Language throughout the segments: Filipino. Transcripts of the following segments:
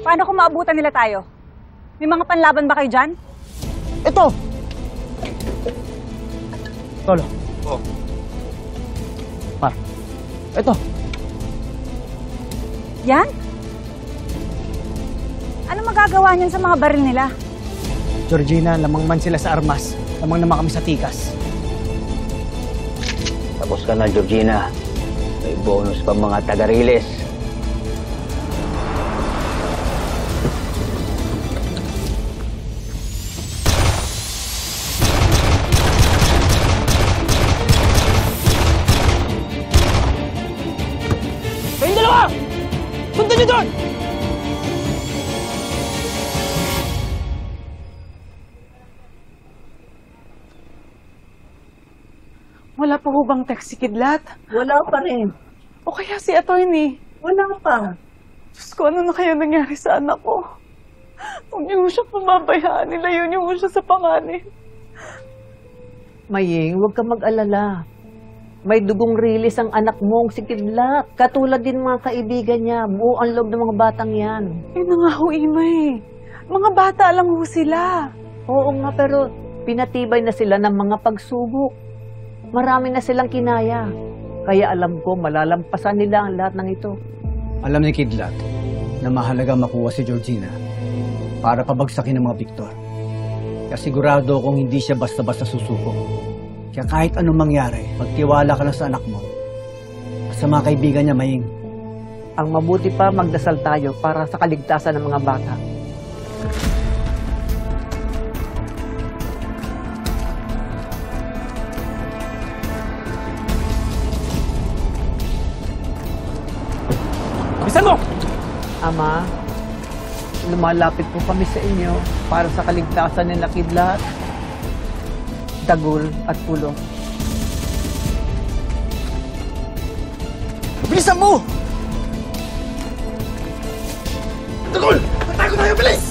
Paano kung maabutan nila tayo? May mga panlaban ba kayo dyan? Ito! Tolo. Oh. Par. Ito. Yan? Ano magagawa niyan sa mga baril nila? Georgina, lamang man sila sa armas. Lamang naman kami sa tikas. Tapos ka na, Georgina. May bonus pa mga taga-riles. Kayong dalawa! Sundan niyo doon! Wala pa ho bang text si Kidlat? Wala pa rin. O kaya si Atty. Wala pa. Diyos ko, ano na kaya nangyari sa anak ko? Huwag niyo ho siya pamabayaan. Nilayo niyo ho siya sa panganib. Maying, huwag ka mag-alala. May dugong rilis ang anak mong si Kidlat. Katulad din mga kaibigan niya. Buo ang loob ng mga batang yan. Yun na nga ho, Imay. Mga bata lang ho sila. Oo nga, pero pinatibay na sila ng mga pagsubok. Marami na silang kinaya. Kaya alam ko, malalampasan nila ang lahat ng ito. Alam ni Kidlat na mahalaga makuha si Georgina para pabagsakin ng mga Victor. Kaya sigurado kung hindi siya basta-basta susuko. Kaya kahit anong mangyari, magtiwala ka lang sa anak mo at sa mga kaibigan niya, Maying. Ang mabuti pa, magdasal tayo para sa kaligtasan ng mga bata. Bisan mo! Ama, lumalapit po kami sa inyo para sa kaligtasan ng Kidlat, Dagul at Pulo. Bilisan mo! Tagol! Patago tayo, bilis!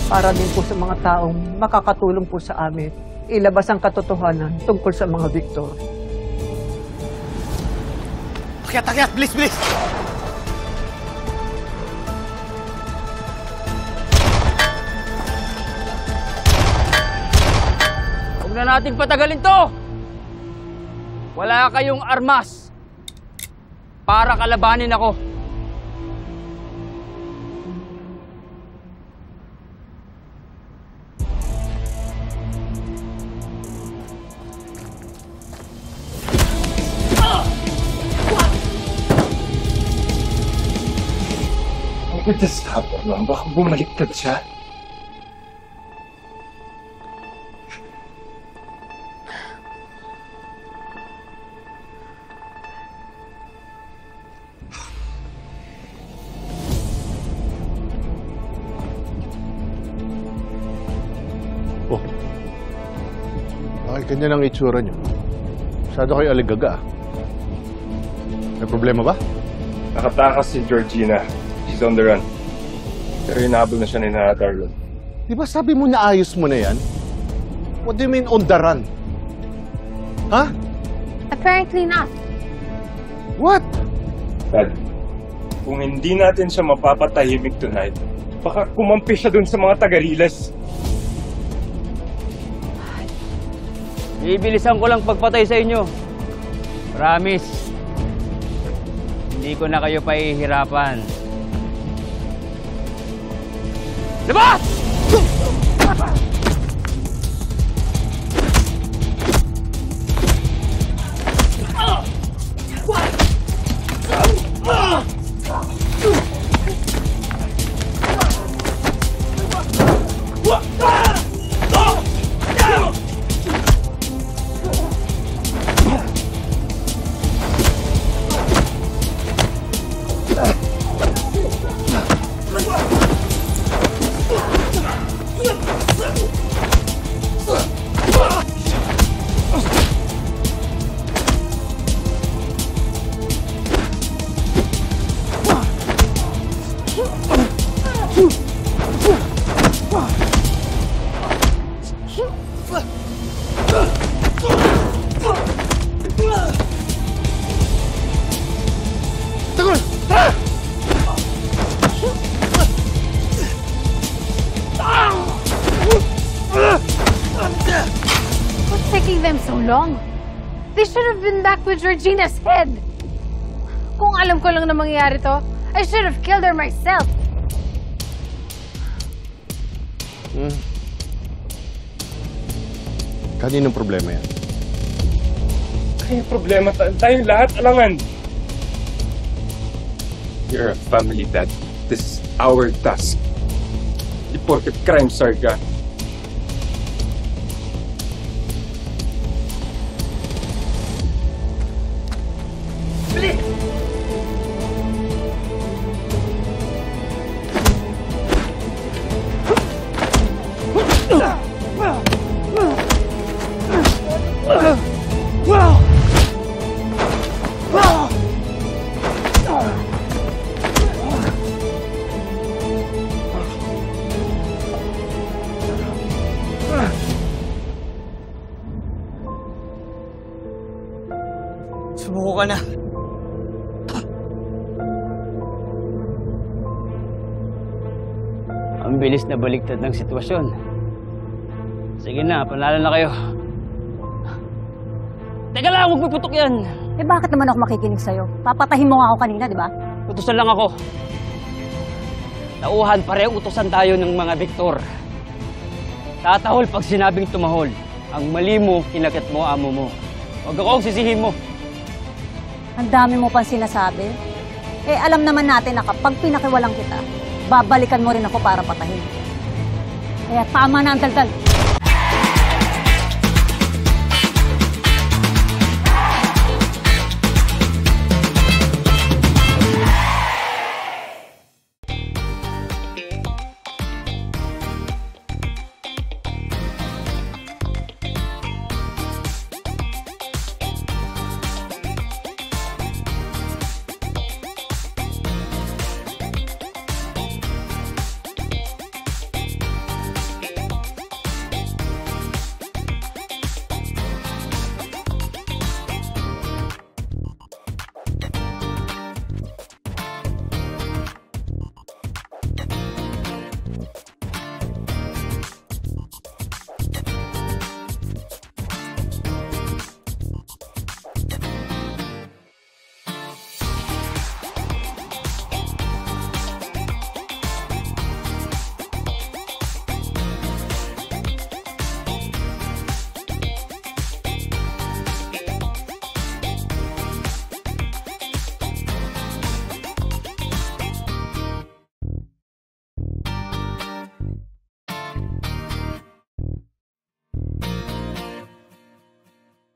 Para din po sa mga taong makakatulong po sa amin, ilabas ang katotohanan tungkol sa mga Victor. Akyat, akyat! Bilis, bilis! Huwag na natin patagalin to! Wala kayong armas para kalabanin ako. How could this happen, ma'am? Baka bumaliktad siya. Oh. Bakit ganyan ang itsura niyo? Masyado kayo aligaga. May problema ba? Nakatakas si Georgina. She's on the run. Pero hinahabol na siya ni Nana Darlon. Di ba sabi mo na ayos mo na yan? What do you mean on the run? Ha? Apparently not. What? Dad, kung hindi natin siya mapapatahimik tonight, baka kumampi siya dun sa mga taga-riles. Ibilisan ko lang pagpatay sa inyo. Promise. Hindi ko na kayo pahihirapan. Labas! long. They should have been back with Georgina's head. Kung alam ko lang na mangyayari to, I should have killed her myself. Kaninong problema yan? Kaya problema tayo lahat, alangan. You're a family, Dad. This is our task. Di porket crime sarga. Sumuko ka na. Ang bilis na baligtad ng sitwasyon. Sige na, panalo na kayo. Teka lang, huwag mo putok yan. Eh bakit naman ako makikinig sa'yo? Papatahin mo nga ako kanina, di ba? Utusan lang ako. Tauhan, pareho utusan tayo ng mga Victor. Tatahol pag sinabing tumahol. Ang mali mo, kinakit mo, amo mo. Huwag ako ang sisihin mo. Ang dami mo pang sinasabi. Eh alam naman natin na kapag pinakiwalang kita, babalikan mo rin ako para patahin. Kaya tama na ang daldal.